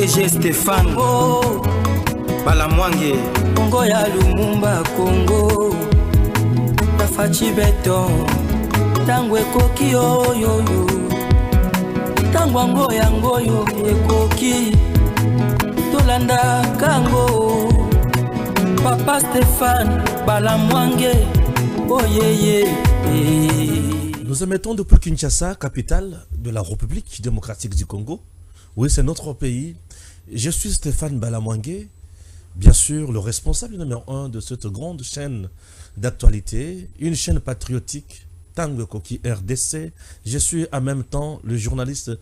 DG Stéphane Balamwange Congo ya Lumumba Congo Fachi Beton Tango ekoki oyoyo Tango ngoyo ekoki Tolanda kango Papa Stéphane Balamwange oh yeah. Nous émettons depuis Kinshasa, capitale de la République démocratique du Congo. Oui, c'est notre pays. Je suis Stéphane Balamwange, bien sûr le responsable numéro 1 de cette grande chaîne d'actualité, une chaîne patriotique, Tango Koki RDC. Je suis en même temps le journaliste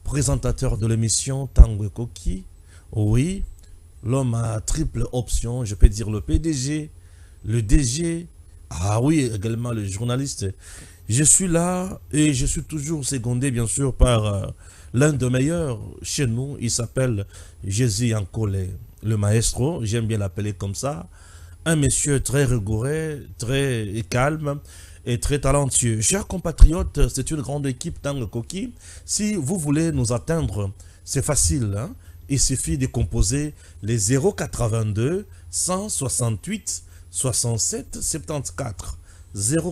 présentateur de l'émission Tango Koki. Oui, l'homme à triple option, je peux dire le PDG, le DG, ah oui, également le journaliste. Je suis là et je suis toujours secondé bien sûr par l'un des meilleurs chez nous. Il s'appelle Jésus Yankole, le maestro, j'aime bien l'appeler comme ça. Un monsieur très rigoureux, très calme et très talentueux. Chers compatriotes, c'est une grande équipe Tango Koki. Si vous voulez nous atteindre, c'est facile, hein? Il suffit de composer les 082 168 67 74.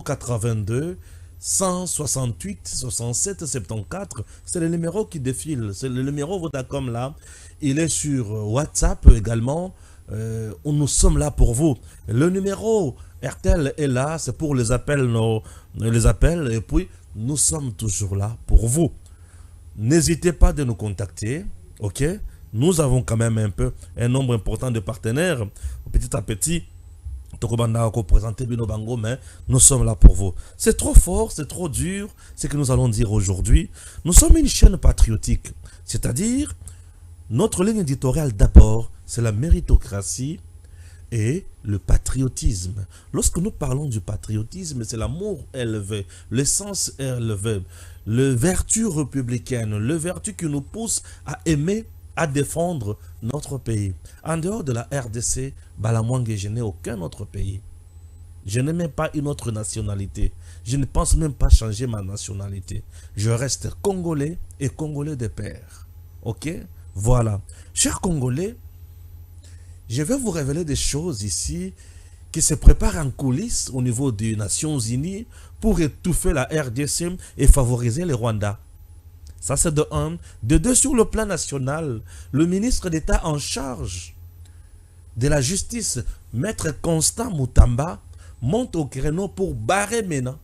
082 168 67 74. C'est le numéro qui défile. C'est le numéro Vodacom là. Il est sur WhatsApp également. Nous sommes là pour vous. Le numéro RTL est là. C'est pour les appels, les appels. Et puis, nous sommes toujours là pour vous. N'hésitez pas de nous contacter. Ok? Nous avons quand même un nombre important de partenaires. Petit à petit, mais nous sommes là pour vous. C'est trop fort, c'est trop dur, ce que nous allons dire aujourd'hui. Nous sommes une chaîne patriotique. C'est-à-dire, notre ligne éditoriale d'abord, c'est la méritocratie et le patriotisme. Lorsque nous parlons du patriotisme, c'est l'amour élevé, l'essence élevée, le vertu républicaine, le vertu qui nous pousse à aimer, à défendre notre pays. En dehors de la RDC, Balamwange, je n'ai aucun autre pays. Je n'ai même pas une autre nationalité. Je ne pense même pas changer ma nationalité. Je reste congolais et congolais de père. Ok? Voilà. Chers Congolais, je vais vous révéler des choses ici qui se préparent en coulisses au niveau des Nations Unies pour étouffer la RDC et favoriser les Rwandais. Ça, c'est de un. De deux, sur le plan national, le ministre d'État en charge de la justice, Maître Constant Moutamba, monte au créneau pour barrer maintenant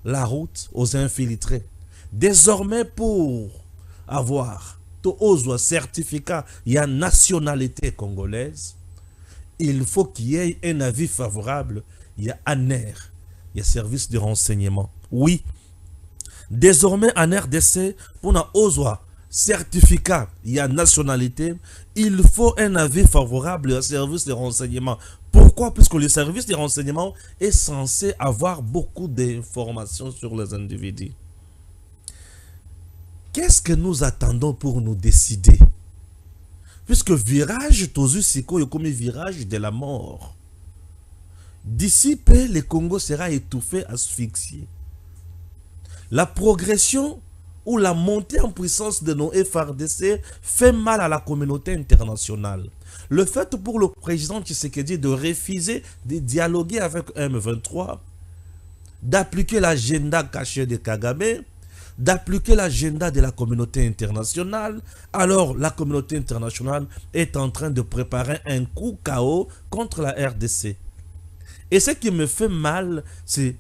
la route aux infiltrés. Désormais, pour avoir un certificat et une nationalité congolaise, il faut qu'il y ait un avis favorable. Il y a ANER, il y a service de renseignement. Oui. Désormais, en RDC, pour un certificat, il y a nationalité, il faut un avis favorable au service de renseignement. Pourquoi? Puisque le service de renseignement est censé avoir beaucoup d'informations sur les individus. Qu'est-ce que nous attendons pour nous décider? Puisque virage, Tozusiko est comme virage de la mort. D'ici peu, le Congo sera étouffé, asphyxié. La progression ou la montée en puissance de nos FRDC fait mal à la communauté internationale. Le fait pour le président Tshisekedi de refuser de dialoguer avec M23, d'appliquer l'agenda caché de Kagame, d'appliquer l'agenda de la communauté internationale, alors la communauté internationale est en train de préparer un coup KO contre la RDC. Et ce qui me fait mal, c'est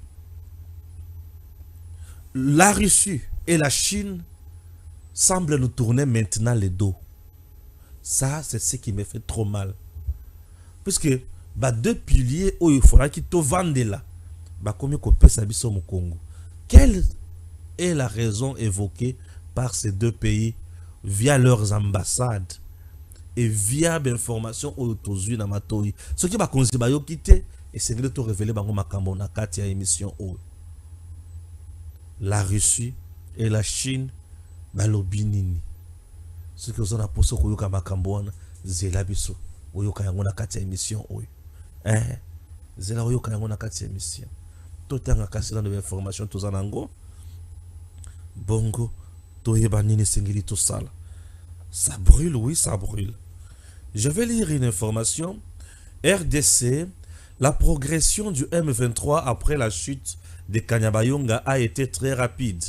la Russie et la Chine semblent nous tourner maintenant les dos. Ça, c'est ce qui me fait trop mal. Puisque, deux piliers où il faudra qu'ils te vendent là. Comme au Congo. Quelle est la raison évoquée par ces deux pays via leurs ambassades et via l'information autour dans Matoi? Ce qui va considérer quitter et c'est de te révéler dans ma Katia émission. La Russie et la Chine, balobinini. Ce que vous avez posé au Yoka Makambouana, Zelabiso, au Yoka Yangona Katia émission. Zela Yoka Yangona Katia émission. Tout est en casse dans l'information, tout en ango. Bongo, Toyebanini Singili tout sala. Ça brûle, oui, ça brûle. Je vais lire une information. RDC, la progression du M23 après la chute de Kanyabayonga a été très rapide.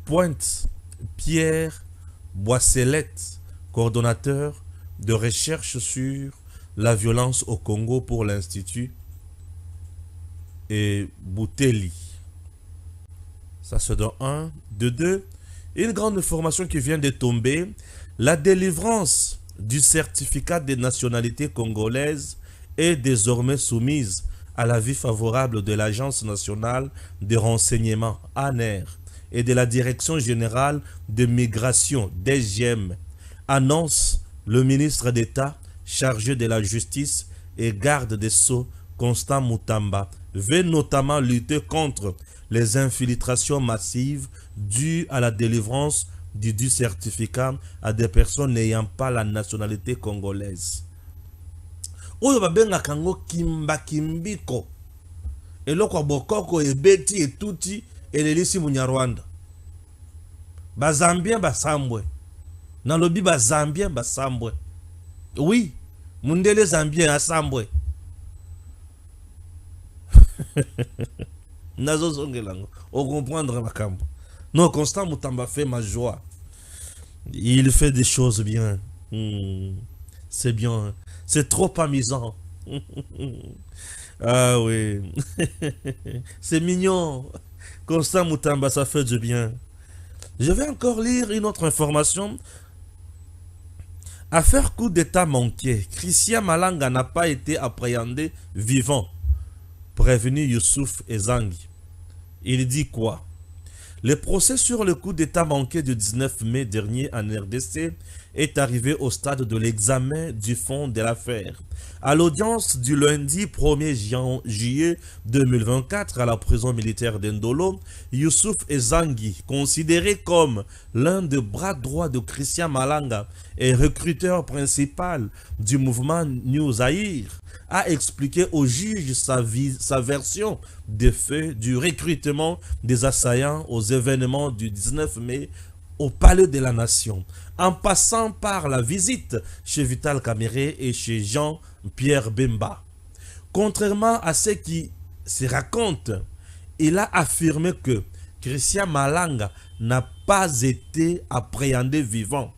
Pointe Pierre Boisselette, coordonnateur de recherche sur la violence au Congo pour l'Institut et Bouteli. Ça se donne un. De deux, une grande information qui vient de tomber. La délivrance du certificat de nationalité congolaise est désormais soumise à l'avis favorable de l'Agence nationale de renseignement, ANR, et de la Direction générale de migration, DGM, annonce le ministre d'État chargé de la justice et garde des Sceaux, Constant Moutamba, veut notamment lutter contre les infiltrations massives dues à la délivrance du certificat à des personnes n'ayant pas la nationalité congolaise. Oyo babenga kango kimba kimbiko. Eloko bokoko ebeti etuti elelisi munyarwanda. Bazambien basambwe. Nalobi bazambien basambwe. Oui, mundele zambien asambwe. Nazo zongelango. On comprendre makambo. Non, Constant Moutamba fait ma joie. Il fait des choses bien. C'est bien. C'est trop amusant. Ah oui. C'est mignon. Constant Moutamba, ça fait du bien. Je vais encore lire une autre information. Affaire coup d'état manqué. Christian Malanga n'a pas été appréhendé vivant. Prévenu Youssouf Ezangi. Il dit quoi? Le procès sur le coup d'état manqué du 19 mai dernier en RDC est arrivé au stade de l'examen du fond de l'affaire. À l'audience du lundi 1er juillet 2024 à la prison militaire d'Endolo, Youssouf Ezangi, considéré comme l'un des bras droits de Christian Malanga et recruteur principal du mouvement New Zaïre, a expliqué au juge sa version des faits du recrutement des assaillants aux événements du 19 mai au Palais de la Nation, en passant par la visite chez Vital Kamerhe et chez Jean-Pierre Bemba. Contrairement à ce qui se raconte, il a affirmé que Christian Malanga n'a pas été appréhendé vivant.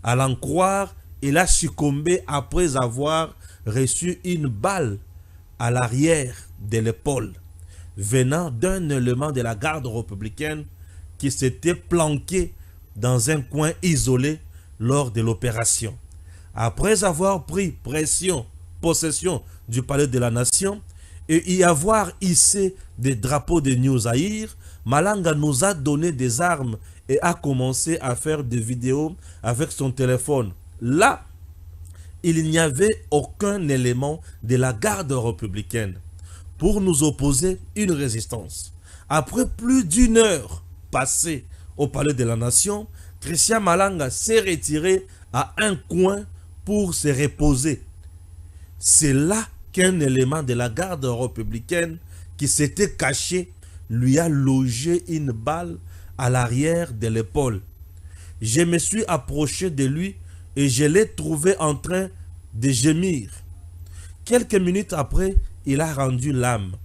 À l'en croire, il a succombé après avoir reçu une balle à l'arrière de l'épaule, venant d'un élément de la garde républicaine qui s'était planqué dans un coin isolé lors de l'opération. Après avoir pris possession du palais de la Nation et y avoir hissé des drapeaux de New Zaïre, Malanga nous a donné des armes et a commencé à faire des vidéos avec son téléphone. Là, il n'y avait aucun élément de la garde républicaine pour nous opposer une résistance. Après plus d'une heure passée au palais de la Nation, Christian Malanga s'est retiré à un coin pour se reposer. C'est là qu'un élément de la garde républicaine qui s'était caché lui a logé une balle à l'arrière de l'épaule. Je me suis approché de lui et je l'ai trouvé en train de gémir. Quelques minutes après, il a rendu l'âme.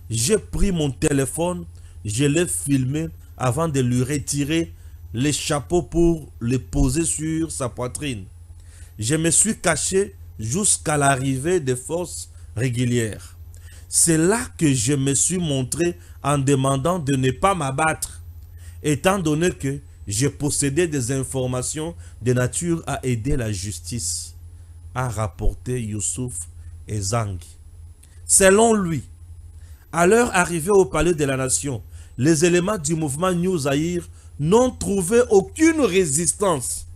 J'ai pris mon téléphone, je l'ai filmé avant de lui retirer les chapeaux pour les poser sur sa poitrine. Je me suis caché jusqu'à l'arrivée des forces régulières. C'est là que je me suis montré en demandant de ne pas m'abattre, étant donné que je possédais des informations de nature à aider la justice, a rapporté Youssouf Ezangi. Selon lui, à leur arrivée au palais de la Nation, les éléments du mouvement New Zaïre n'ont trouvé aucune résistance.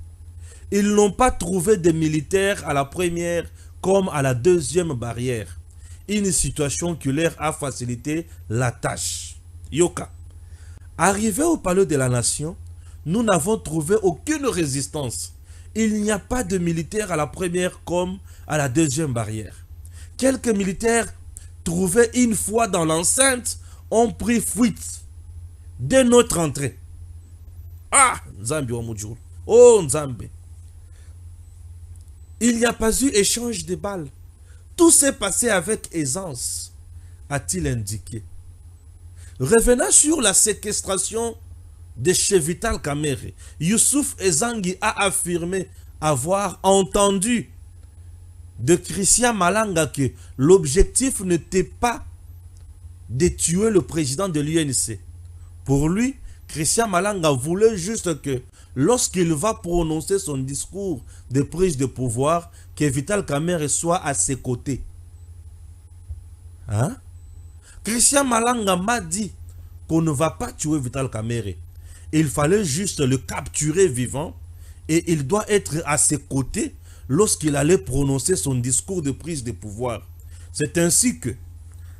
Ils n'ont pas trouvé de militaires à la première comme à la deuxième barrière. Une situation qui leur a facilité la tâche. Yoka. Arrivés au palais de la Nation, nous n'avons trouvé aucune résistance. Il n'y a pas de militaires à la première comme à la deuxième barrière. Quelques militaires trouvés une fois dans l'enceinte ont pris fuite dès notre entrée. Ah, Nzambi wa Mujuru. Oh, Nzambi. Il n'y a pas eu échange de balles. Tout s'est passé avec aisance, a-t-il indiqué. Revenant sur la séquestration de chez Vital Kamerhe, Youssouf Ezangui a affirmé avoir entendu de Christian Malanga que l'objectif n'était pas de tuer le président de l'UNC. Pour lui, Christian Malanga voulait juste que lorsqu'il va prononcer son discours de prise de pouvoir, que Vital Kamerhe soit à ses côtés. Hein? Christian Malanga m'a dit qu'on ne va pas tuer Vital Kamerhe. Il fallait juste le capturer vivant et il doit être à ses côtés lorsqu'il allait prononcer son discours de prise de pouvoir. C'est ainsi que,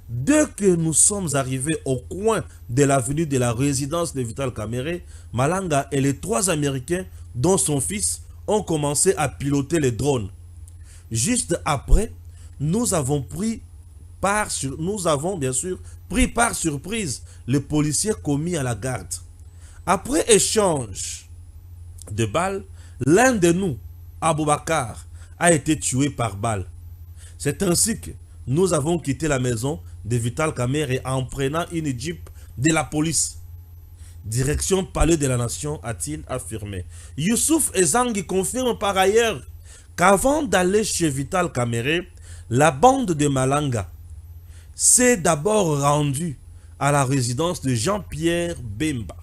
dès que nous sommes arrivés au coin de l'avenue de la résidence de Vital Kamerhe, Malanga et les 3 Américains, dont son fils, ont commencé à piloter les drones. Juste après, nous avons bien sûr pris par surprise les policiers commis à la garde. Après échange de balles, l'un de nous, Aboubakar, a été tué par balle. C'est ainsi que nous avons quitté la maison de Vital Kamerhe en prenant une jeep de la police. Direction Palais de la Nation, a-t-il affirmé. Youssouf Ezangui confirme par ailleurs qu'avant d'aller chez Vital Kamerhe, la bande de Malanga s'est d'abord rendue à la résidence de Jean-Pierre Bemba.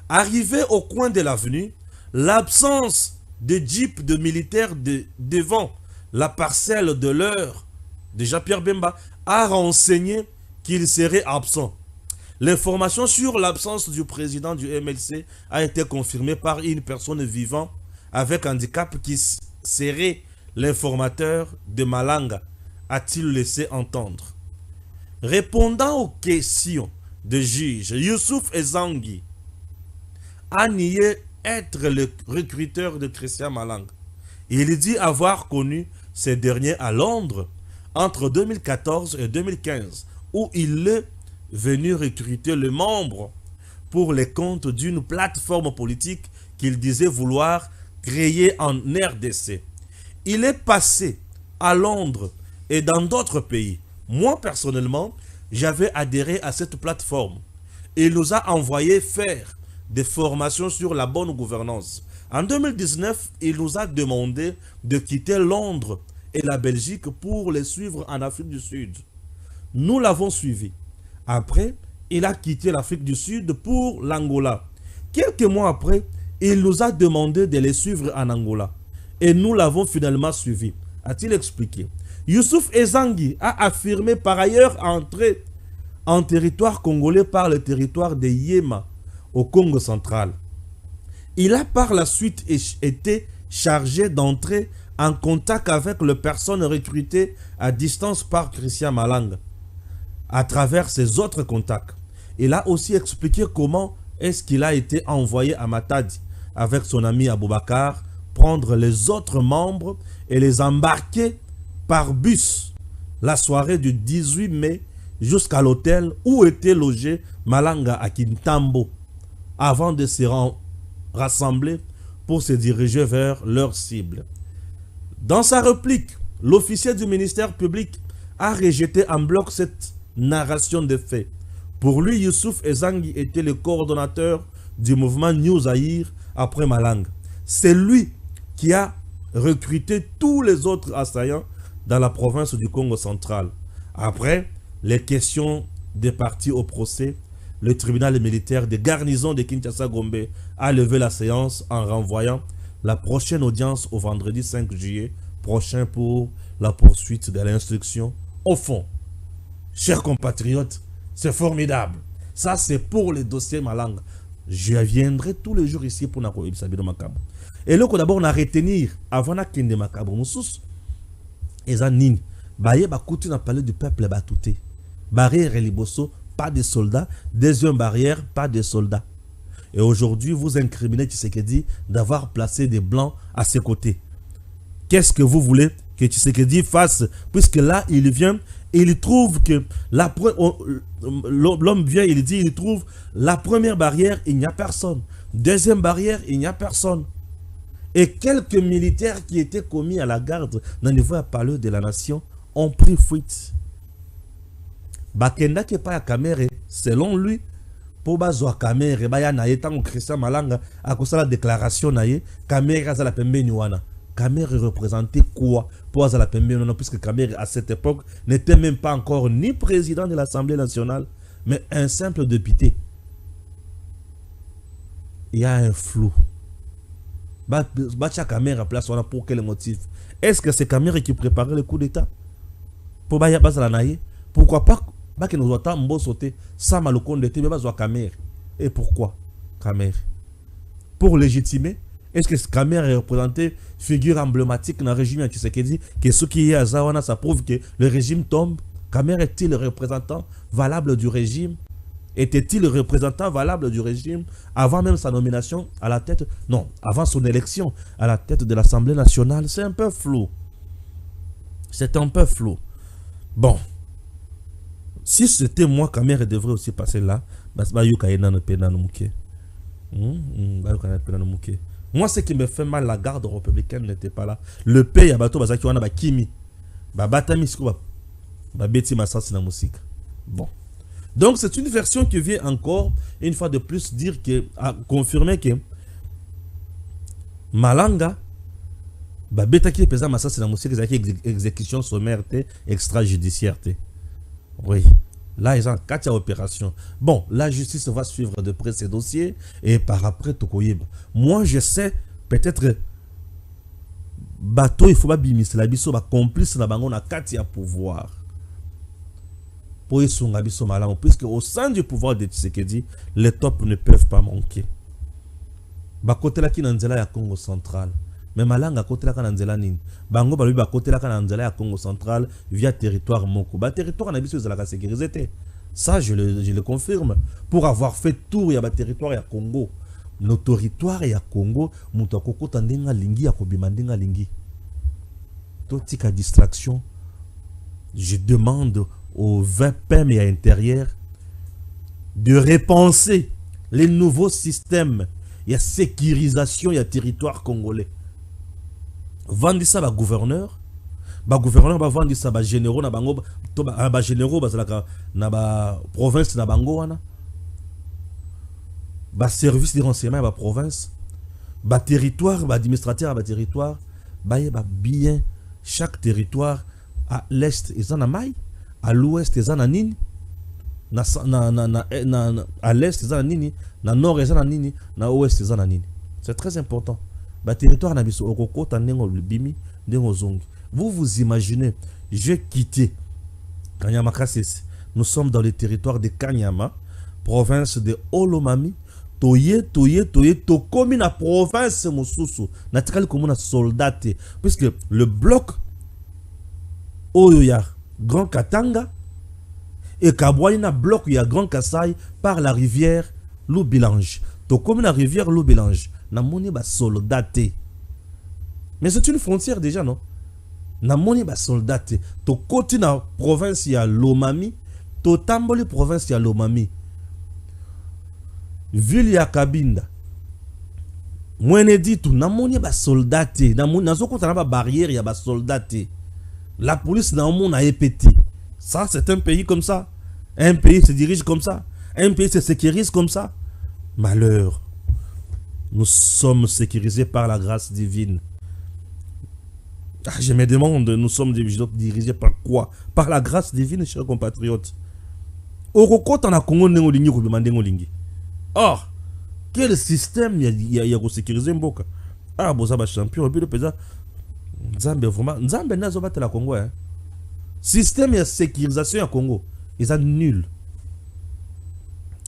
Arrivé au coin de l'avenue, l'absence de jeep de militaires devant la parcelle de l'heure de Jean-Pierre Bemba a renseigné qu'il serait absent. L'information sur l'absence du président du MLC a été confirmée par une personne vivant avec handicap qui serait l'informateur de Malanga, a-t-il laissé entendre. Répondant aux questions de juge, Youssouf Ezangui a nié être le recruteur de Christian Malanga. Il dit avoir connu ces derniers à Londres entre 2014 et 2015, où il est venu recruter le membre pour les comptes d'une plateforme politique qu'il disait vouloir créer en RDC. Il est passé à Londres et dans d'autres pays. Moi, personnellement, j'avais adhéré à cette plateforme. Il nous a envoyé faire des formations sur la bonne gouvernance. En 2019, il nous a demandé de quitter Londres et la Belgique pour les suivre en Afrique du Sud. Nous l'avons suivi. Après, il a quitté l'Afrique du Sud pour l'Angola. Quelques mois après, il nous a demandé de les suivre en Angola. Et nous l'avons finalement suivi, a-t-il expliqué. Youssouf Ezangui a affirmé par ailleurs entrer en territoire congolais par le territoire de Yema, au Congo central. Il a par la suite été chargé d'entrer en contact avec les personnes recrutées à distance par Christian Malanga. À travers ses autres contacts, il a aussi expliqué comment est-ce qu'il a été envoyé à Matadi avec son ami Aboubakar, prendre les autres membres et les embarquer par bus la soirée du 18 mai jusqu'à l'hôtel où était logé Malanga à Kintambo, avant de se rassembler pour se diriger vers leur cible. Dans sa réplique, l'officier du ministère public a rejeté en bloc cette narration des faits. Pour lui, Youssouf Ezangui était le coordonnateur du mouvement New Zaïre après Malanga. C'est lui qui a recruté tous les autres assaillants dans la province du Congo central. Après les questions des parties au procès, le tribunal militaire de garnison de Kinshasa-Gombe a levé la séance en renvoyant la prochaine audience au vendredi 5 juillet prochain pour la poursuite de l'instruction au fond. Chers compatriotes, c'est formidable. Ça, c'est pour les dossiers Malanga. Je viendrai tous les jours ici pour nous saluer Makabo. Et là, d'abord, on a retenir avant de kende Makabo. Moussous, et ça, nin. Baye, bakouti, on a parlé du peuple batouté. Barrière et liboso, pas de soldats. Deuxième barrière, pas de soldats. Et aujourd'hui, vous incriminez Tshisekedi d'avoir placé des blancs à ses côtés. Qu'est-ce que vous voulez que Tshisekedi fasse? Puisque là, il vient et il trouve que l'homme vient, il dit, il trouve la première barrière, il n'y a personne. Deuxième barrière, il n'y a personne. Et quelques militaires qui étaient commis à la garde dans le niveau à palais de la nation ont pris fuite. Bakenda qui pas à Kamere, selon lui, pour bazwa Kamere, baya na yetango Christian Malanga, à cause de la déclaration naie, Kamere a la pembe niwana. Kamere représentait quoi pour la pembe niwana, puisque Kamere à cette époque n'était même pas encore ni président de l'Assemblée nationale, mais un simple député. Il y a un flou. Bacha Kamere place pour quel motif? Est-ce que c'est Kamere qui préparait le coup d'État? Pour baya bazala naie? Pourquoi pas? Que nous avons sauté sans malocon de Tébé bazwa Kamere. Et pourquoi Kamere? Pour légitimer, est-ce que Kamere est représenté figure emblématique dans le régime Tshisekedi, que ce qui est à Zawana, ça prouve que le régime tombe? Kamere est-il le représentant valable du régime? Était-il le représentant valable du régime avant même sa nomination à la tête? Non, avant son élection à la tête de l'Assemblée nationale. C'est un peu flou. C'est un peu flou. Bon. Si c'était moi, Kamere devrait aussi passer là. Moi, ce qui me fait mal, la garde républicaine n'était pas là. Le pays à bateau, qui a Kimi. Bon. Donc, c'est une version qui vient encore, une fois de plus, dire que, à confirmer que Malanga, Babetaki pesa Massas na musique, exécution sommaire, extrajudiciaire. Oui, là, ils ont 4 opérations. Bon, la justice va suivre de près ces dossiers et par après, Tokoyeba. Moi, je sais, peut-être, bateau, il faut pas bimis, la biso, complice, na bango, na 4 à pouvoir. Pour y songa biso malam, puisque au sein du pouvoir de Tshisekedi, les tops ne peuvent pas manquer. Bakote la ki nanzela ya Congo central. Mais Malanga côté la kananzela nini. Bango balubi ba côté la kananzela ya Congo central via territoire moko. Ba territoire na biso ezalaka sécurité. Ça je le confirme. Pour avoir fait tour ya ba territoire ya Congo. Nos territoires ya Congo muto akokota ndenga lingi ya kobima ndenga lingi. Totika distraction. Je demande aux 20 PM et à l'intérieur de repenser les nouveaux systèmes. Il y a sécurisation, il y a territoire congolais. Vendre ça, gouverneur va vendre ça, généraux, na bango, généraux, na province, na bango, wana. Service de renseignement, province, territoire, administrateur, territoire, bien, chaque territoire, à l'est, ils en a maille, à l'ouest, ils en a nini, à l'est, ils en a nini, na nord, ils en a nini, na ouest, ils en a nini. C'est très important. Territoire na biso okoko tandengo bimi ndengo zongi. Vous imaginez, j'ai quitté Kanyama Kasese. Nous sommes dans le territoire de Kanyama, province de Olomami. Toye, tokomi na province mosusu. Natikali comme na soldate. Puisque le bloc Oyoya, Grand Katanga, et Kabwani na bloc ya Grand Kasai par la rivière Loubilange. Tokomi na rivière Loubilange. Namoni ba soldate. Mais c'est une frontière déjà, non? Namoni ba soldate. To koti na province ya Lomami, to tamboli province ya Lomami. Ville ya Kabinda. Mwene ditu namoni ba soldate. Namoni nazoko tana ba barrière ya ba soldate. La police na omona epeti. Ça c'est un pays comme ça. Un pays se dirige comme ça. Un pays se sécurise comme ça. Malheur. Nous sommes sécurisés par la grâce divine. Je me demande, nous sommes dirigés par quoi? Par la grâce divine, chers compatriotes. Or, quel système y a sécurisé Mboka? Ah, bon, ça va champion, et puis le président, Nzambe, vraiment, Nzambe n'a pas la Congo. Système de sécurisation à Congo, ils sont nuls.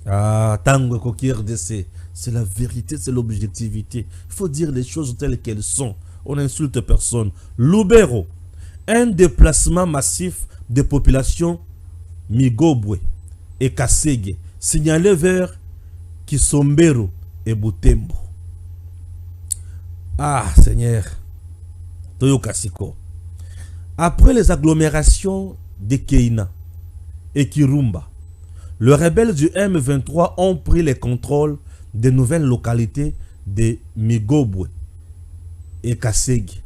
Ah, Tango Koki RDC, c'est la vérité, c'est l'objectivité. Il faut dire les choses telles qu'elles sont. On n'insulte personne. Lubero, un déplacement massif de population Migobwe et Kasege, signalé vers Kisombero et Butembo. Ah, Seigneur, Toyo Kasiko. Après les agglomérations de Keina et Kirumba, les rebelles du M23 ont pris le contrôle des nouvelles localités de Migobwe et Kasegi,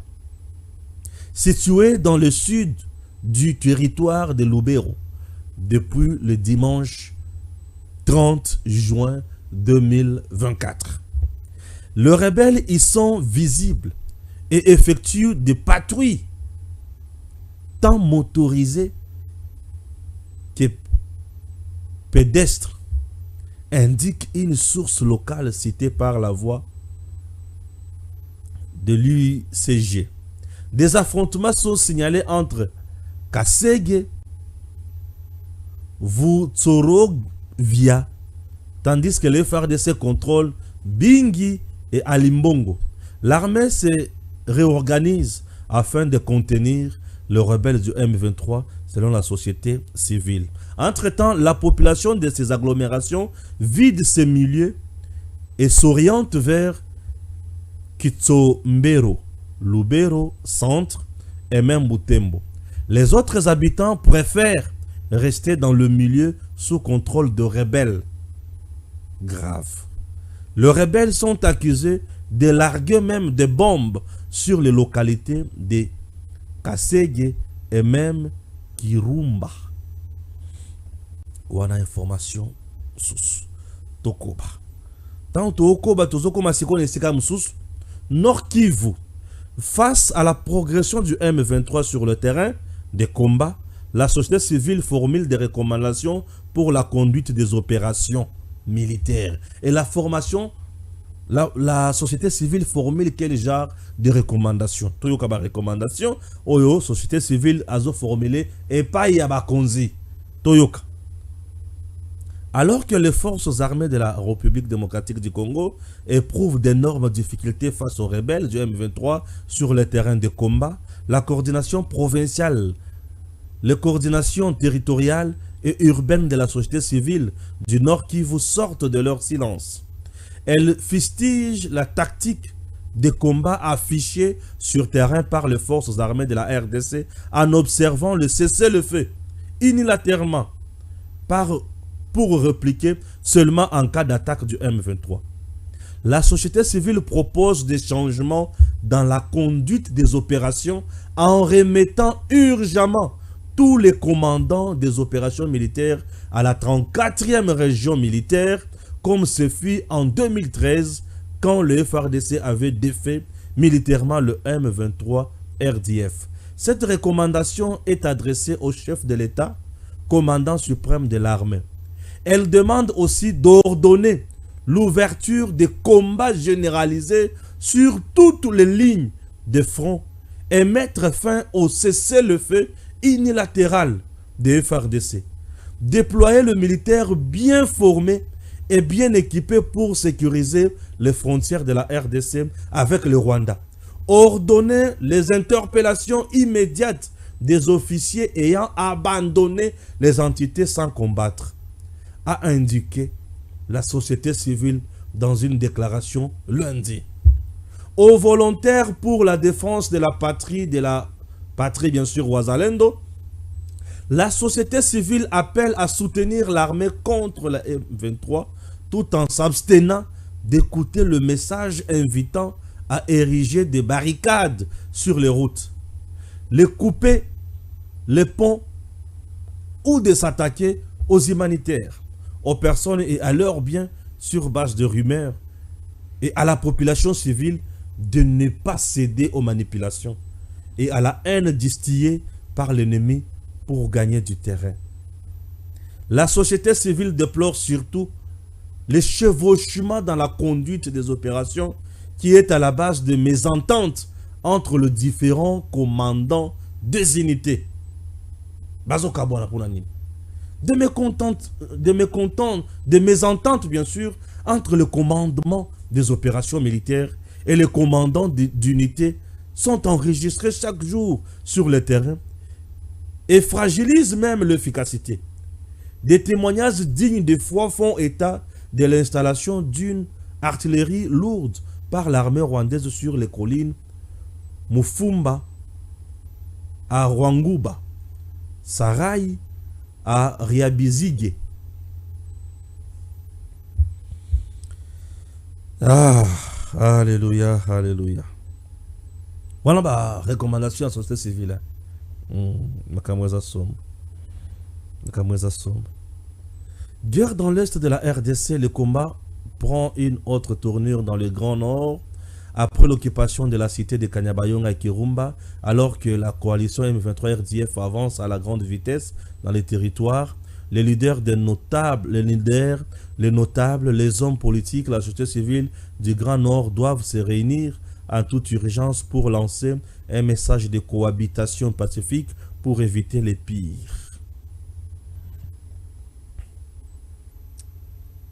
situé dans le sud du territoire de Lubero depuis le dimanche 30 juin 2024. Les rebelles y sont visibles et effectuent des patrouilles tant motorisées que pédestres, indique une source locale citée par la voix de l'UCG. Des affrontements sont signalés entre Kasege, Vutsorovia, tandis que les FARDC contrôlent Bingi et Alimbongo. L'armée se réorganise afin de contenir les rebelles du M23 selon la société civile. Entre-temps, la population de ces agglomérations vide ces milieux et s'oriente vers Kitsombero, Lubero, Centre et même Butembo. Les autres habitants préfèrent rester dans le milieu sous contrôle de rebelles. Grave. Les rebelles sont accusés de larguer même des bombes sur les localités de Kasege et même Kirumba. Wana information sous Tokoba. Tant Tokoba Tozoko Masiko Nesika Msous, Nord Kivu, face à la progression du M23 sur le terrain des combats, la société civile formule des recommandations pour la conduite des opérations militaires. Et la formation, la société civile formule quel genre de recommandations? Toyoka ba recommandation, oyo société civile azo formulé et pas yabakonzi. Toyoka. Alors que les forces armées de la République démocratique du Congo éprouvent d'énormes difficultés face aux rebelles du M23 sur le terrain de combat, la coordination provinciale, les coordinations territoriales et urbaines de la société civile du Nord Kivu sortent de leur silence. Elles fustigent la tactique de combat affichée sur terrain par les forces armées de la RDC en observant le cessez-le-feu unilatéralement pour répliquer seulement en cas d'attaque du M23. La société civile propose des changements dans la conduite des opérations en remettant urgemment tous les commandants des opérations militaires à la 34e région militaire, comme ce fut en 2013 quand le FARDC avait défait militairement le M23 RDF. Cette recommandation est adressée au chef de l'État, commandant suprême de l'armée. Elle demande aussi d'ordonner l'ouverture des combats généralisés sur toutes les lignes de front et mettre fin au cessez-le-feu unilatéral des FARDC. Déployer le militaire bien formé et bien équipé pour sécuriser les frontières de la RDC avec le Rwanda. Ordonner les interpellations immédiates des officiers ayant abandonné les entités sans combattre, a indiqué la société civile dans une déclaration lundi. Aux volontaires pour la défense de la patrie bien sûr Wazalendo, la société civile appelle à soutenir l'armée contre la M23 tout en s'abstenant d'écouter le message invitant à ériger des barricades sur les routes, les couper, les ponts ou de s'attaquer aux humanitaires, aux personnes et à leurs biens sur base de rumeurs, et à la population civile de ne pas céder aux manipulations et à la haine distillée par l'ennemi pour gagner du terrain. La société civile déplore surtout les chevauchements dans la conduite des opérations qui est à la base de mésententes entre les différents commandants des unités. Des mésententes bien sûr entre le commandement des opérations militaires et les commandants d'unités sont enregistrés chaque jour sur le terrain et fragilisent même l'efficacité. Des témoignages dignes de foi font état de l'installation d'une artillerie lourde par l'armée rwandaise sur les collines Mufumba à Rwanguba, Sarai à Riabizige. Ah, alléluia, alléluia. Voilà ma recommandation à la société civile. Makamweza somme. Makamweza somme. Guerre dans l'est de la RDC, le combat prend une autre tournure dans le Grand Nord après l'occupation de la cité de Kanyabayonga et Kirumba, alors que la coalition M23 RDF avance à la grande vitesse dans les territoires. Les leaders des notables, les notables, les hommes politiques, la société civile du Grand Nord doivent se réunir en toute urgence pour lancer un message de cohabitation pacifique pour éviter les pires.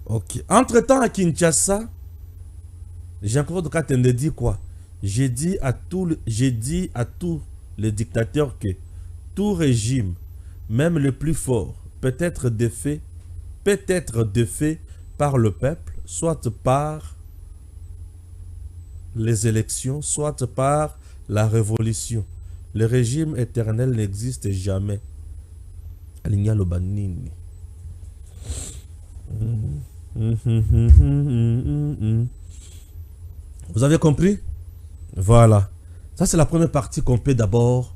Ok. Entre-temps, à Kinshasa, Jean-Claude Katende dit quoi? J'ai dit à tous les dictateurs que tout régime, même le plus fort, peut être défait par le peuple, soit par les élections, soit par la révolution. Le régime éternel n'existe jamais. Aligna Lobanini. Vous avez compris? Voilà. Ça, c'est la première partie qu'on peut d'abord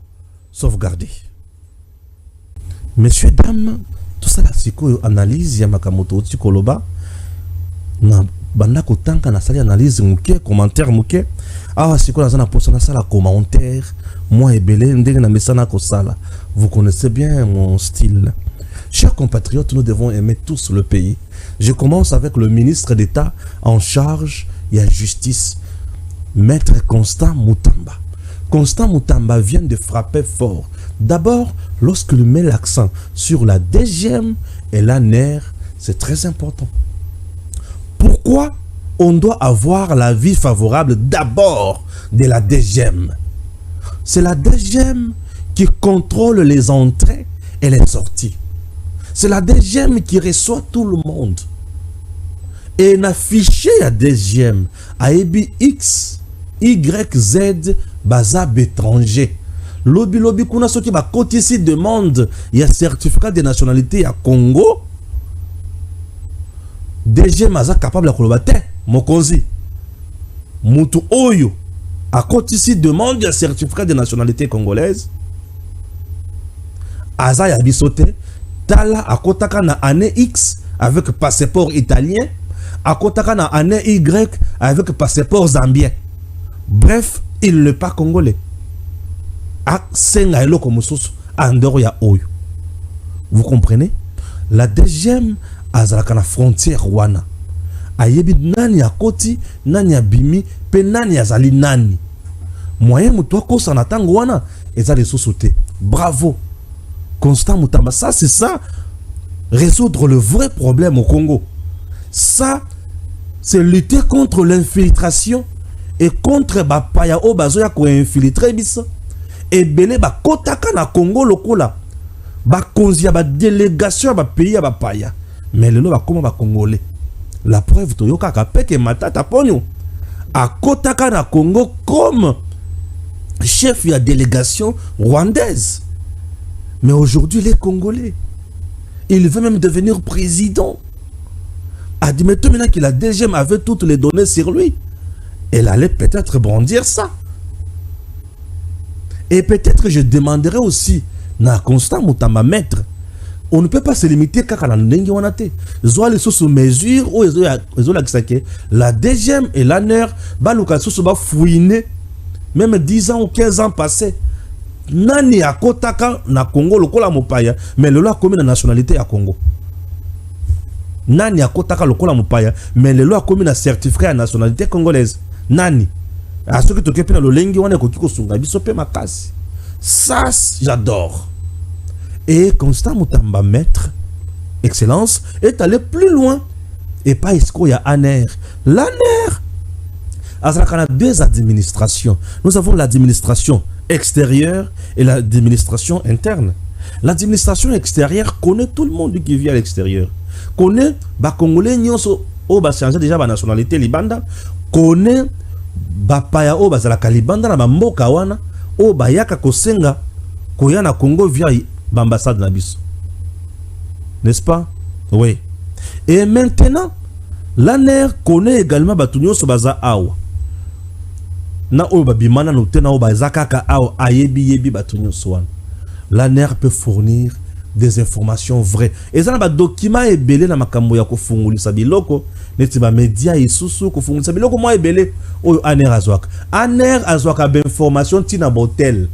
sauvegarder. Messieurs, dames, tout ça, c'est analyse ya makamoto tikoloba. Na banda kotanka na sali analyse muke, commentaire muke. Ah, c'est quoi na posa na sala commentaire. Moi et Belé, ndenge na mesana ko sala. Vous connaissez bien mon style. Chers compatriotes, nous devons aimer tous le pays. Je commence avec le ministre d'État en charge de la justice, Maître Constant Mutamba. Constant Mutamba vient de frapper fort. D'abord, lorsqu'il met l'accent sur la DGM et la NER, c'est très important. Pourquoi on doit avoir l'avis favorable d'abord de la DGM? C'est la DGM qui contrôle les entrées et les sorties. C'est la DGM qui reçoit tout le monde. Et un affiché à DGM, à X, Y, Z, bazab étranger. Lobby kuna soki ba côté ici demande il y a certificat de nationalité à Congo. DGM aza capable de kolobate mokonzi. Mutu oyo à côté ici demande un certificat de nationalité congolaise. Aza ya bisote tala akotaka na année X avec passeport italien, akotaka na année Y avec passeport zambien. Bref, il n'est pas congolais. Vous comprenez? La deuxième azalaka na frontière wana. Ayebi nani akoti, nani abimi, pe nani azali nani. Moyen muto ko sanatango wana ezali sosote. Bravo. Constant Mutamba, ça c'est ça, résoudre le vrai problème au Congo. Ça, c'est lutter contre l'infiltration et contre bapaya o bazoya ko infiltrer bisa. Et belé ba kotaka na Congo lokola. Ba konzia ba délégation ba pays ba paya. Mais le lo ba koma ba congolais. La preuve to yoka ka peke matata ponyo. A kotaka na Congo comme chef de la délégation rwandaise. Mais aujourd'hui, les Congolais, il veut même devenir président. Admettons maintenant que la DGM avait toutes les données sur lui. Elle allait peut-être brandir ça. Et peut-être je demanderai aussi, na Constant Mutamba maître, on ne peut pas se limiter qu'à la ndenge wanate. Zoa les sous mesures ou la DGM et la NER, baluka sous ba fouiner, même 10 ans ou 15 ans passés. Nani akotaka na Congo lokola mopaya, mais le loi commis la nationalité à Congo. Nani akotaka lokola mopaya, mais le loi commis la certificat à nationalité congolaise. Nani à ce que tu kepena le lengi wana kokiko sunga bisope makasi. Ça j'adore. Et Constant Mutamba maître excellence est allé plus loin et pas isko ya ANER. L'ANER a deux administrations. Nous avons l'administration extérieure et l'administration interne. L'administration extérieure connaît tout le monde qui vit à l'extérieur. Connaît ba Congolais nyonso o ba changer déjà ba nationalité libanda. Connaît ba paya o ba zalaka libanda na ba mboka wana o ba yaka kosenga koya na Congo via l'ambassade na biso. N'est-ce pas? Oui. Et maintenant, l'ANER connaît également ba tunyoso baza awa. na oyo babimana no te na oyo baza kaka awa ayebi bato nyonso wana. L'ANER peut fournir des informations vraies. Et ça, les documents ebele na makambo ya kofungulisa biloko, neti ba media isusu kofungulisa biloko mo ebele oyo ANER azwaka. ANER azwaka ba information tina botel.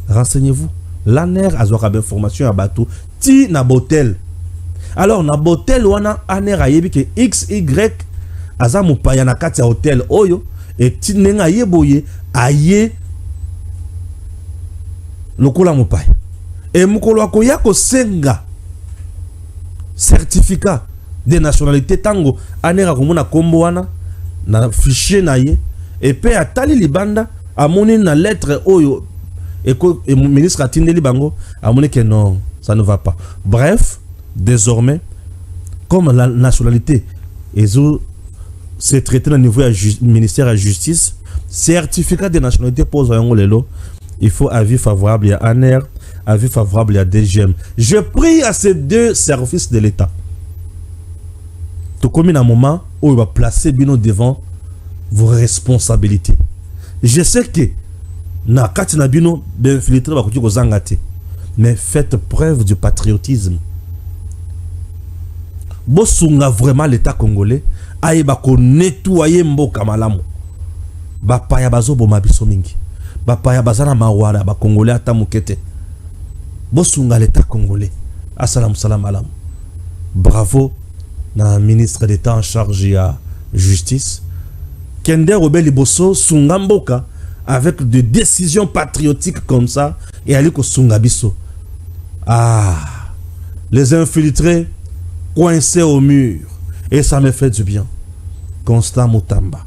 Renseignez-vous. L'ANER azwaka ba information ya bato tina botel. Alors na botel wana ANER ayebi ke XY aza mupaya na kati ya hotel oyo et tinenga yeboye aye lokola mupaya. Et mukolo akoya ko senga certificat de nationalité tango ANER akomona kombo wana na fichier na ye et pe atali libanda amoni na lettre oyo et ministre atindeli bango amoni que non, ça ne va pas. Bref, désormais comme la nationalité c'est traité au niveau du ministère de la justice, certificat de nationalité pose un lelo, il faut avis favorable à ANER, avis favorable à DGM. Je prie à ces deux services de l'État. Tout comme un moment où il va placer bino devant vos responsabilités. Je sais que na katina bino d'infiltrer bakoki kozangate, mais faites preuve du patriotisme. Bosunga vraiment l'État congolais, aïba ko nettoyer mboka malamu. Bapaya bazo boma biso mingi. Bapaya bazana mawara ba congolais ata mukete. Bosunga l'État congolais. Assalamu salam alam. Bravo na ministre d'État en charge de la justice. Kende Robert Liboso sunga mboka avec des décisions patriotiques comme ça et aliko sunga biso. Ah, les infiltrés coincés au mur et ça me fait du bien. Constant Mutamba.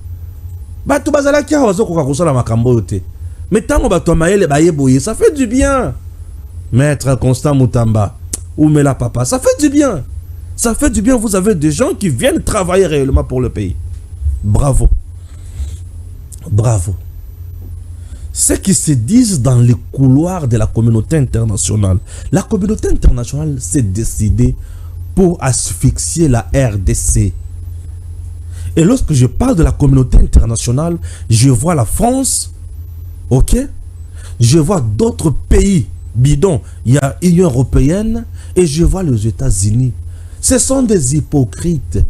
Bato bazala kia wazo koka kosala makambo yote. Mais tango bato maele baye boye, ça fait du bien. Maître Constant Mutamba, ou Mela Papa, ça fait du bien. Ça fait du bien, vous avez des gens qui viennent travailler réellement pour le pays. Bravo. Bravo. Ceux qui se disent dans les couloirs de la communauté internationale. La communauté internationale s'est décidée pour asphyxier la RDC. Et lorsque je parle de la communauté internationale, je vois la France, ok? Je vois d'autres pays bidons. Il y a l'Union européenne et je vois les États-Unis. Ce sont des hypocrites.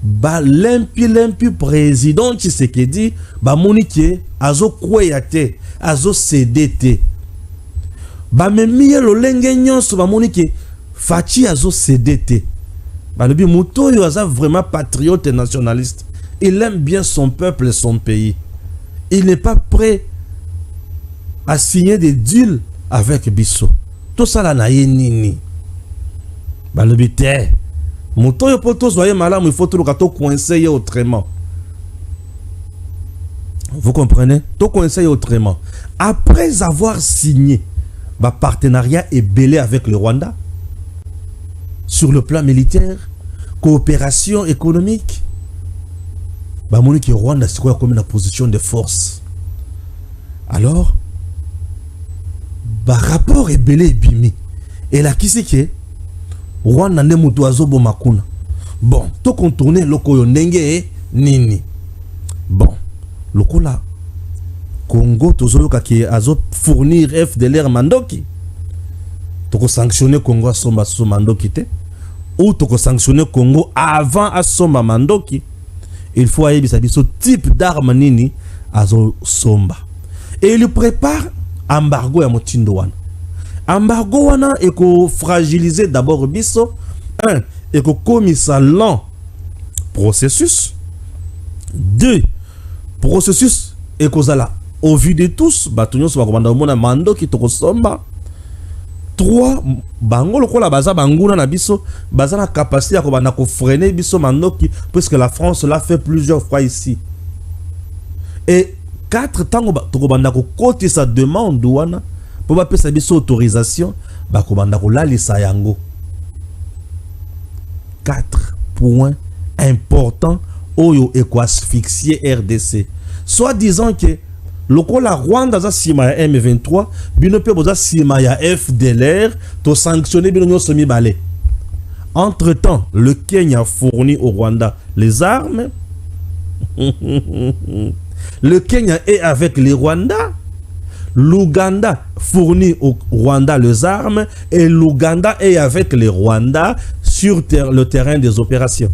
Ba l'impi président Tshisekedi ba monike azo kweyate azo cédete. Ba memiye lo lenge nyonso ba monike fachi azo cédete. Ba lebi muto yo aza vraiment patriote et nationaliste. Il aime bien son peuple et son pays. Il n'est pas prêt à signer des deals avec Bisso. Tout ça là na nini. Ba lebi te. Mouton yo poto soyez malade, il faut tout le gâteau coincé autrement. Vous comprenez? Tout coincé autrement. Après avoir signé un partenariat et belé avec le Rwanda sur le plan militaire, coopération économique, bah mon que Rwanda c'est quoi comme une position de force. Alors, bah rapport est belé et bimi. Et là qui c'est que Rwanda ne mutu azobo makuna. Bon, to contourner loko yo ndenge nini. Bon, loko la Congo tozo ki azo fournir FDLR mandoki. Toko sanctionner Congo asomba so mandoki te. Ou toko sanctionner Congo avant asomba mandoki. Il faut ayebisa biso type d'arme nini azo somba. Et il prépare embargo ya motindo wana. Embargo wana eko fragiliser d'abord biso. Un, eko komisa lent processus. Deux, processus eko zala au vu de tous batonyo so bakomanda mona mando ki toko somba. Trois, bango lokola baza banguna na biso baza na capacité ya kobanda ko freiner biso mandoki puisque la France l'a fait plusieurs fois ici. Et quatre, tango toko banda ko koti sa demande wana pour pas payer sa autorisation, bah commanda ko lalisa yango. 4 points importants oyo eko asphyxier RDC. Soit disant que lokola Rwanda za sima ya M23, bino pe boza sima ya FDLR, to sanctionner bino nyoso mibale. Entre-temps, le Kenya fournit au Rwanda les armes. Le Kenya est avec les Rwandais. L'Ouganda fournit au Rwanda les armes et l'Ouganda est avec les Rwandais sur le terrain des opérations.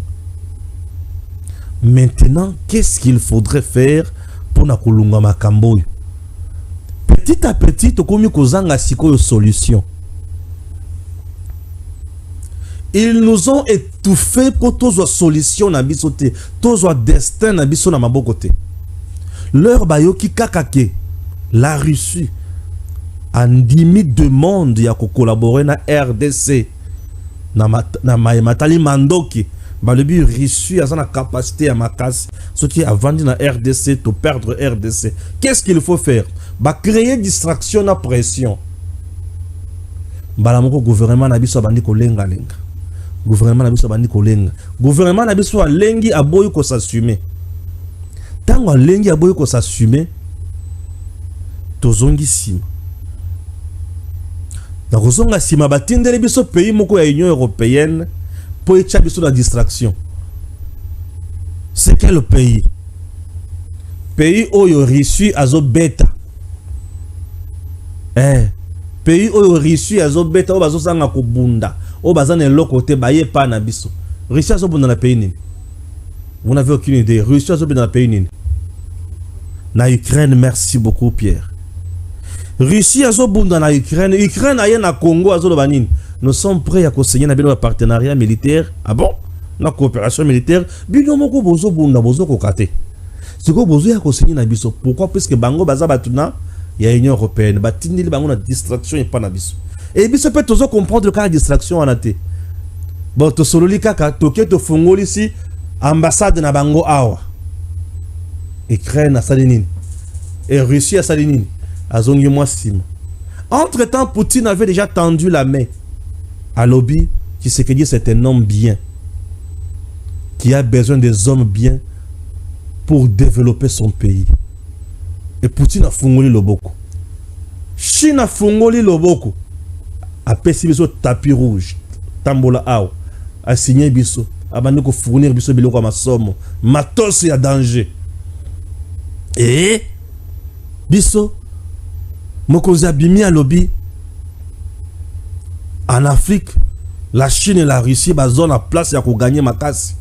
Maintenant, qu'est-ce qu'il faudrait faire pour Nakulunga Makamboy? Petit à petit, tokomi kozanga sikoyo solution. Ils nous ont étouffés pour tous les solutions na bisote, tous les destin na biso na mabokote. Leur bayoki kakake, la Russie, en limite de monde ya ko collaborer na RDC, na matali mandoki. Balobi Russie a sa capacité à makasi, ce qui a vendu na RDC, to perdre RDC. Qu'est-ce qu'il faut faire? Créer distraction na pression. Balamoko gouvernement na biso bandi ko lenga lenga. Gouvernement na biso bandi ko lenga. Gouvernement na biso alengi aboyi ko s'assumer. Tango alengi aboyi ko s'assumer, tozongi sima. Na kozonga sima batindele biso pays moko ya Union européenne pour échapper biso la distraction. C'est quel pays? Pays oyo Russie azo beta. Pays oyo Russie azo beta o bazo sanga ko bunda. O bazane lokote baye pa na biso. Russie azo bunda na pays nini? Vous n'avez aucune idée. Russie azo bunda na pays nini? Na Ukraine, merci beaucoup Pierre. Russie azo bunda na Ukraine. Ukraine aye na Congo azo lo banini. Nous sommes prêts à conseiller na bino partenariat militaire. Ah bon? Na coopération militaire. Bino moko bozo bunda bozo kokate. Siko bozo ya conseiller na biso. Pourquoi? Parce que bango baza batuna ya Union européenne. Batindili bango na distraction et pas na biso. Et biso peut toujours comprendre que la distraction en a été. Bon, to sololi kaka toke to fongoli ici ambassade na bango awa. Ukraine a salinini. Et Russie a salinini. Azongi moi sim. Entre-temps, Poutine avait déjà tendu la main à lobby qui sait que dit c'est un homme bien. Qui a besoin des hommes bien pour développer son pays. Et Poutine a fongoli loboko. Chine a fongoli loboko. A pesi biso tapis rouge. Tambola ao. A signé biso. A bandi ko fournir biso biloko masomo. Matos ya danger. Et biso mokozi abimi a lobby en Afrique. La Chine et la Russie bazon la place ya ko gagner makasi.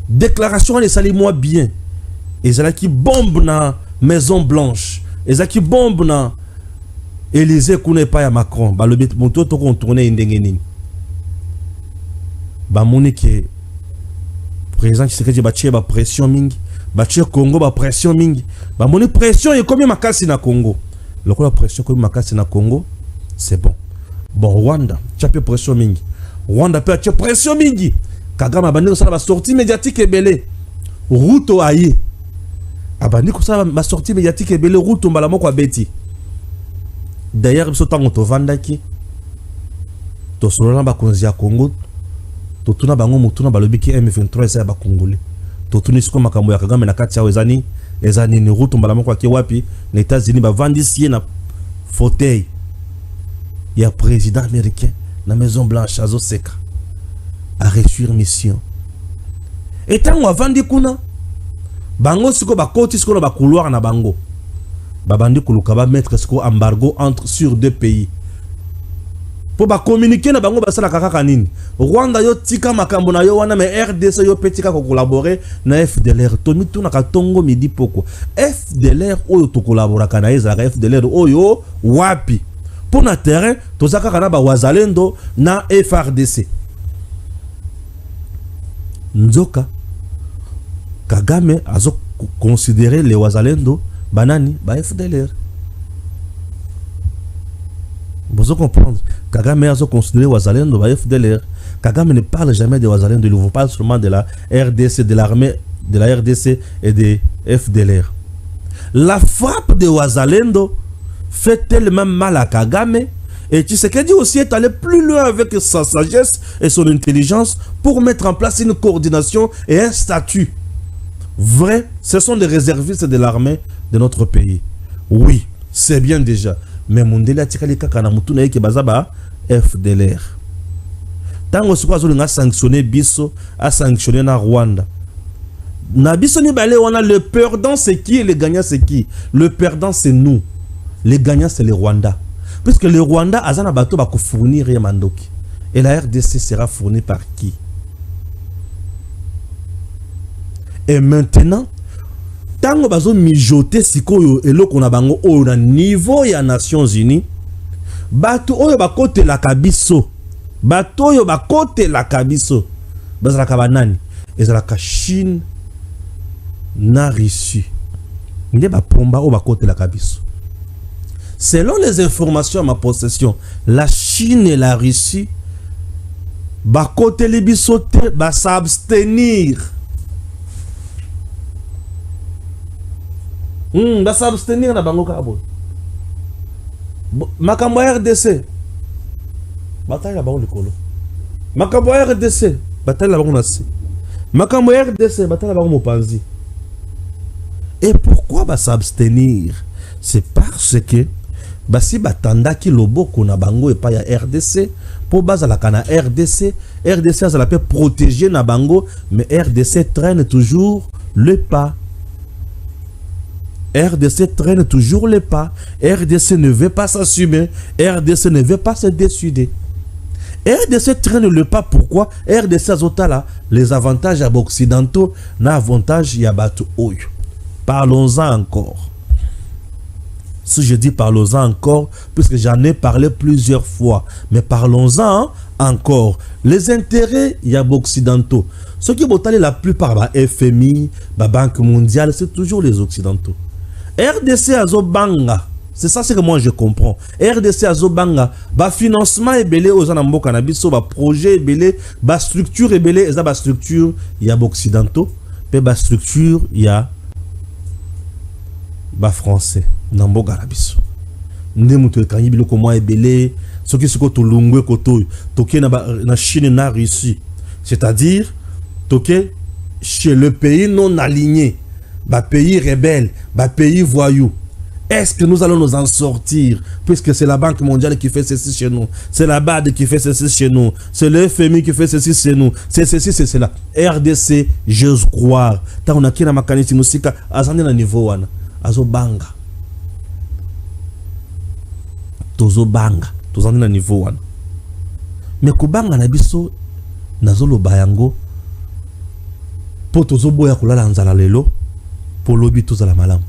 Déclaration les sali moi bien. Et ça qui bombe na Maison Blanche. Et ça qui bombe na Élysée connaît pas ya Macron. Ba lobby moto to contourner ndenge nini. Ba moni que président Tshisekedi ba tie ba pression mingi. Ba tie Congo ba pression mingi. Ba moni pression et combien makasi na Congo. Le coup la pression comme makasi na Congo, c'est bon. Bon Rwanda, tu as pression mingi. Rwanda peut tu pression mingi. Kagame abandi ko sala ba sortie médiatique ebele. Ruto aye. Abandi ko sala ba sortie médiatique ebele Ruto mbala moko abeti. D'ailleurs biso tango to vandaki. To solola ba konzi ya Congo. To tuna bango mutuna balobi ki M23 esa ba Congolais. To tuni siko makambo ya Kagame na kati ya ezani ni Ruto mbala moko ake wapi les États-Unis ba vandisier na fauteuil. Il y a président américain na Maison Blanche azo seka a réussir mission. Et tant on vandi kuna bango siko ba koti siko ba couloir na bango. Ba bandi kuluka ba mettre siko embargo entre sur deux pays. Pour ba communiquer na bango basala kaka nini. Rwanda yo tika makambo na yo wana mais RDC yo petika ko collaborer na FDLR. Tomi tuna katongo midi poko. FDLR oyo to collaborer kana ezaka FDLR oyo wapi. Pour na terrain tozaka kana ba wazalendo na FRDC. Nzoka Kagame azo considérer les wazalendo banani ba FDLR. Vous comprendre. Kagame a considéré Wazalendo de FDLR. Kagame ne parle jamais de Wazalendo, il vous parle seulement de la RDC, de l'armée, de la RDC et de FDLR. La frappe de Wazalendo fait tellement mal à Kagame et Tshisekedi aussi est allé plus loin avec sa sagesse et son intelligence pour mettre en place une coordination et un statut. Vrai, ce sont des réservistes de l'armée de notre pays. Oui, c'est bien déjà. Mais Mundele a tiré kana mutuna yeke bazaba FDLR. Tango siko azolinga sanctionner biso a sanctionner na Rwanda. Nabisoni Balé, on a le perdant, c'est qui et le gagnant, c'est qui? Le perdant, c'est nous. Les gagnants, c'est les Rwandais. Puisque le Rwanda, Azana Bato va fournir Yamandoki. Et la RDC sera fournie par qui? Et maintenant, tant que bazo mijoter sikoyo et l'eau qu'on a bango au niveau ya Nations Unies, bato oyo bakote la kabiso, bato oyo bakote la kabiso, bazala kabanani, ezala ka Chine na Russie. Nde ba pomba oyo bakote la kabiso. Selon les informations à ma possession, la Chine et la Russie bakote les bisote ba s'abstenir. Ba s'abstenir na bango kabo. Makambo RDC. Bataille la bango likolo. Makambo RDC. Bataille la bango nasi. Makambo RDC. Bataille la bango mopanzi. Et pourquoi ba s'abstenir? C'est parce que si batanda ki loboko na bango et pas ya RDC pour base la kana RDC ça la peut protéger na bango mais RDC traîne toujours le pas. RDC traîne toujours les pas. RDC ne veut pas s'assumer. RDC ne veut pas se décider. RDC traîne le pas. Pourquoi? RDC azotala les avantages à occidentaux na avantage ya batu oyo. Parlons-en encore. Si je dis parlons-en encore, puisque j'en ai parlé plusieurs fois, mais parlons-en encore. Les intérêts ya occidentaux. Ce qui est la plupart, bah, FMI, bah, Banque mondiale, c'est toujours les occidentaux. RDC azobanga, c'est ça, c'est que moi je comprends. RDC azobanga, ba financement est belé aux anambo cannabis, ba projet est belé, ba structure est belé, et ça ba structure y a occidentaux, puis ba structure y a ba français, nambo cannabis. Ndemuto kanyi biloko moi est belé, ce qui se koto lungwe koto, toké na Chine na Russie, c'est-à-dire toké chez le pays non aligné. Bah pays rebelle, bah pays voyou. Est-ce que nous allons nous en sortir? Puisque c'est la Banque mondiale qui fait ceci chez nous. C'est la BAD qui fait ceci chez nous. C'est le FMI qui fait ceci chez nous. C'est ceci, c'est cela. RDC, j'ose croire. Tant on a qui na makanisi musika, azande na niveau wana. Azo banga. Tozo banga. Tozande na niveau wana. Mais kubanga na biso, nazolo bayango. Po tozo boya kulala nzala lelo. Pour lobi tous à la malam.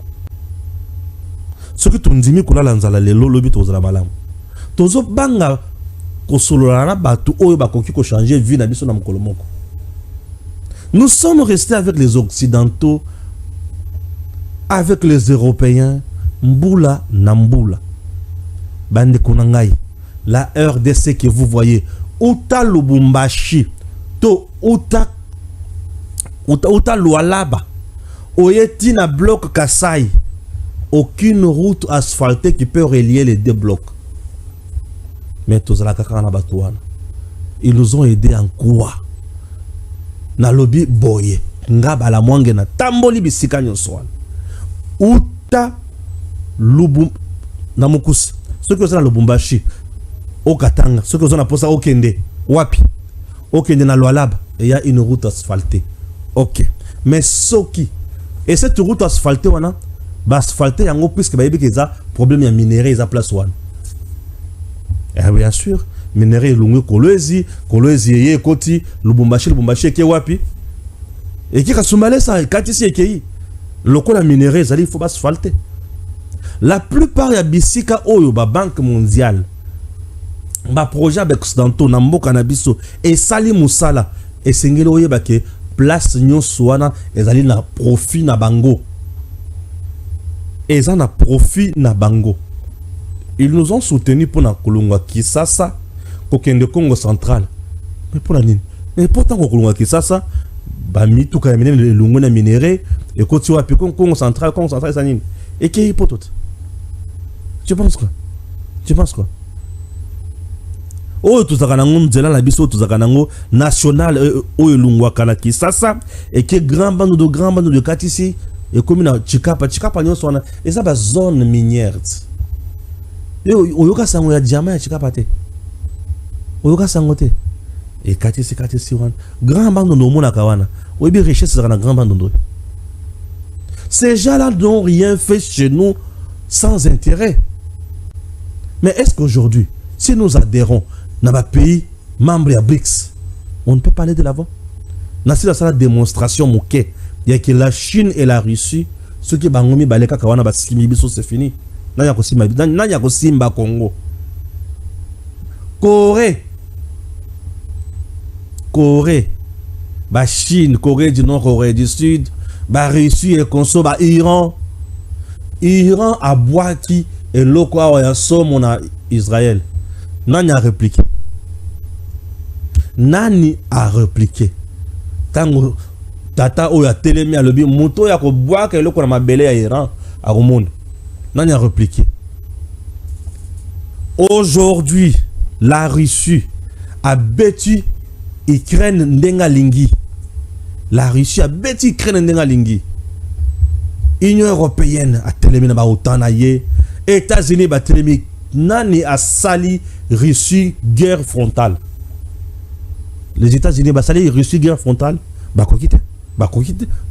Ce que tu me dis, que la nzala lelo lobi tous à la malam. Tozo banga ko sololana batu oyo bakoki ko changer vie na biso na mokolo moko. Nous sommes restés avec les occidentaux, avec les européens, mbula na mbula. Bande konangai, la RDC que vous voyez, Outa Lubumbashi, to Outa Lualaba. Oyeti na bloc Kassai, aucune route asphaltée qui peut relier les deux blocs. Mais tous la kakana batouana. Ils nous ont aidés en quoi? Na lobby boye, ngaba la mwange na tamboli bisika nyoswan. Uta Lubum na mukusi. Ceux qui sont à Lubumbashi, au Katanga, ceux qui sont à Posa au Kende, wapi. Au Kende na Lualaba, il y a une route asphaltée. Ok. Mais Soki. Et cette route asphaltée, on a asphaltée, puisque il y a problème de minerais, il y a place. Et bien sûr, minerais, Kolwezi, Koti, Lubumbashi, qui est wapi. Et qui a soumalé ça, Katisi et Kei. Le coup de minerais, il faut asphalter. La plupart ya bisika oyo ba Banque mondiale, ba projet occidentaux, Nambo Cannabiso, et Sali Moussala, et Sengelo Yebake, place nyoswana ezali na profit na bango. Ezana profit na bango. Ils nous ont soutenus pour na Kolongwa Kisasa, pour Kende Congo central. Mais pour la nine. Mais pourtant Kolongwa Kisasa, ba mitu ka mine le lungu na minéré et koti wa Congo central ça nine. Et qui est hypothèse. Tu penses quoi? Tu penses quoi? Oh, tout ça nzela la biso tout ça national o elungwa kana Kisasa et que grand bande de Katisi et comme na Chikapa nyonso wana et ça ba zone minière. Yo oyoka sango ya diamant ya Chikapa te. Oyoka sango te. Et Katisi wana grand bande no mona kawana. Oyebi richesse za na grand bande ndo. Ces gens-là n'ont rien fait chez nous sans intérêt. Mais est-ce qu'aujourd'hui, si nous adhérons dans un pays membre de BRICS, on ne peut pas aller de l'avant? Dans cette démonstration, il y a que la Chine et la Russie, ceux qui ont mis les Kakawana, c'est fini. Il y a aussi Congo. Corée, Chine, Corée du Nord, Corée du Sud, Russie et Conso, Iran. Iran a boiti et l'oko a somme a Israël. Nani a répliqué. Nani a répliqué. Tango tata o ya telemi a lobi moto ya ko boire que l'oko na mabele à Iran à monde. Nani a répliqué. Aujourd'hui, la Russie a battu Ukraine Ndengalingi. La Russie a battu Ukraine Ndengalingi. Union européenne a télémi na ba autant na ye. États-Unis ba télémi nani a sali Russie guerre frontale. Les États-Unis ba sali Russie guerre frontale. Ba kokite.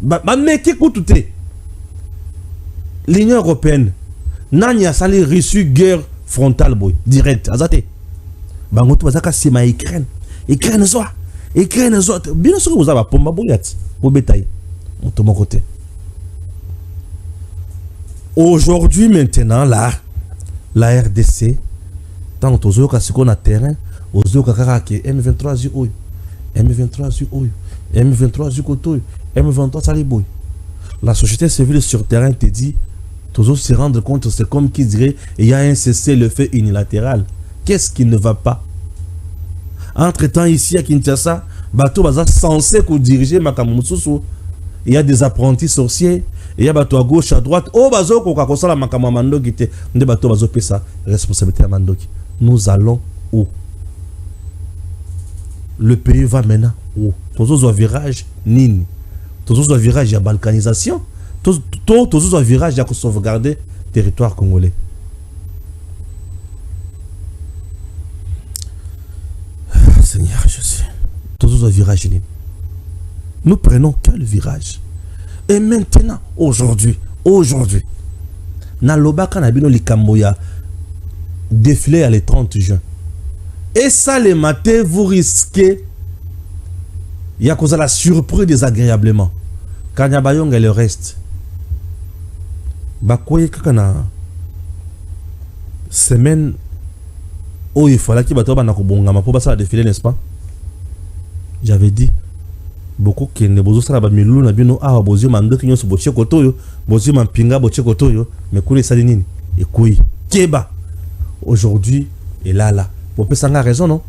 Ba meki kutute. L'Union européenne nani a sali Russie guerre frontale boy direct azate. Ba ngoto bazaka sima Ukraine. Ukraine zo. Bien sûr que vous avez pomba boyat pour bétail. On tombe côté. Aujourd'hui, maintenant, la RDC, tant que vous avez un terrain, vous avez M23 M23 Saliboy. La société civile sur terrain te dit, toujours se rendre compte, c'est comme qui dirait, il y a un cessez-le-feu unilatéral. Qu'est-ce qui ne va pas? Entre-temps, ici à Kinshasa, bateau baza censé diriger Makamususu. Il y a des apprentis sorciers. Il y a bateau à gauche, à droite. Oh, bazo kokakosala makamamando qui te. Nde bateau bazo pesa responsabilité à Mandoki. Nous allons où? Le pays va maintenant où? Tous un virage nini. Tous un virage à balkanisation. Tous un virage à sauvegarder le territoire congolais. Seigneur, je sais. Tous un virage nini. Nous prenons quel virage? Et maintenant, aujourd'hui, Nalobaka Nabino Likamboya défilé à le 30 juin. Et ça, le matin, vous risquez, il y a cause à la surprise désagréablement. Kanyabayong et le reste. Bakoye Kakana, semaine où il fallait qu'il y ait un peu de défilé, n'est-ce pas? J'avais dit. Beaucoup qui ne besoin ça ba milulu na bino a bozio mando kinyo so boche kotoyo bozio mampinga boche kotoyo mais koule ça nini et kui keba aujourd'hui et là pour ça nga raison non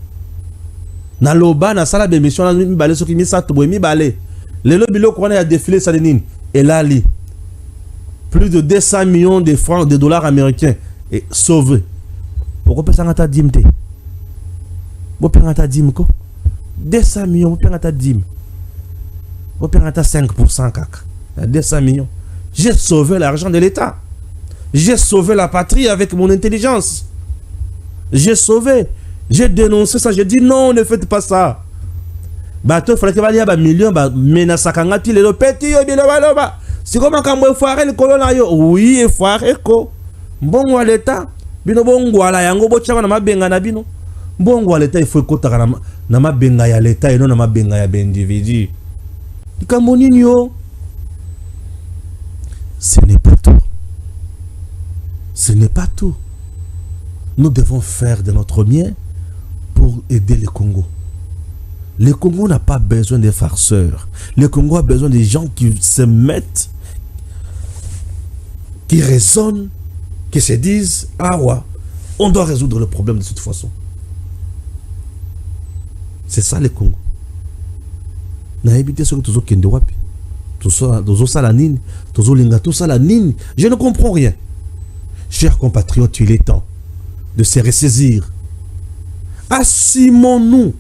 na loba na sala de mission na mi balé so ki mi sa to mi balé le lobilo ko na ya défilé ça nini et là li plus de 200 millions de francs de dollars américains et sauvé pourquoi ça nga ta dimte bo penga ta dim ko 200 millions bo penga ta dim. Vous payez 5%, 200 millions. J'ai sauvé l'argent de l'État. J'ai sauvé la patrie avec mon intelligence. J'ai sauvé. J'ai dénoncé ça. J'ai dit non, ne faites pas ça. Bateau, il fallait que y ait un million. Mais na sakangati le petit yo biloba. Si comment quand vous foirez le colon yo, oui, et foiré ko. Bon à l'État. Bino bongo ala yango bochama na mabenga na bino. Bongo à l'État il faut kota na mabenga ya l'État et non na mabenga ya individu. Ce n'est pas tout. Ce n'est pas tout. Nous devons faire de notre mieux pour aider le Congo. Le Congo n'a pas besoin de farceurs. Le Congo a besoin des gens qui se mettent, qui raisonnent, qui se disent, ah ouais, on doit résoudre le problème de cette façon. C'est ça le Congo. Na évité ce que tu as wapi. Tout ça la nine, tout ça la nine. Je ne comprends rien. Chers compatriotes, il est temps de se ressaisir. Assimons-nous.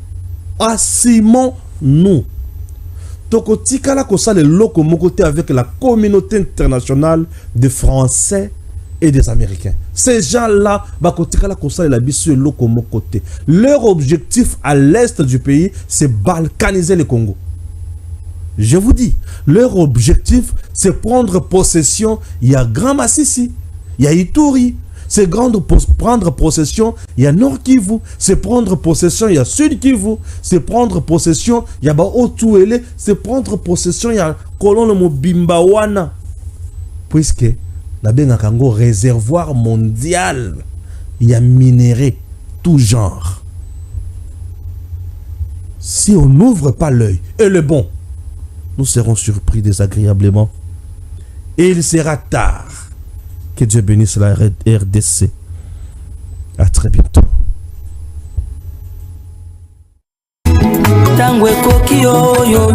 Tokotikala kosa le loko mokote avec la communauté internationale des Français et des Américains. Ces gens-là, bakotikala kosa la bisu loko mokote. Leur objectif à l'est du pays, c'est balkaniser le Congo. Je vous dis, leur objectif, c'est prendre possession. Il y a Grand Massissi, il y a Ituri. C'est prendre possession, il y a Nord Kivu. C'est prendre possession, il y a Sud Kivu. C'est prendre possession, il y a Otuele. C'est prendre possession, il y a Kolon Mobimbawana. Puisque, la Benakango, réservoir mondial, il y a minéré, tout genre. Si on n'ouvre pas l'œil, et le bon, nous serons surpris désagréablement. Et il sera tard. Que Dieu bénisse la RDC. À très bientôt. Tango ekoki oyoyo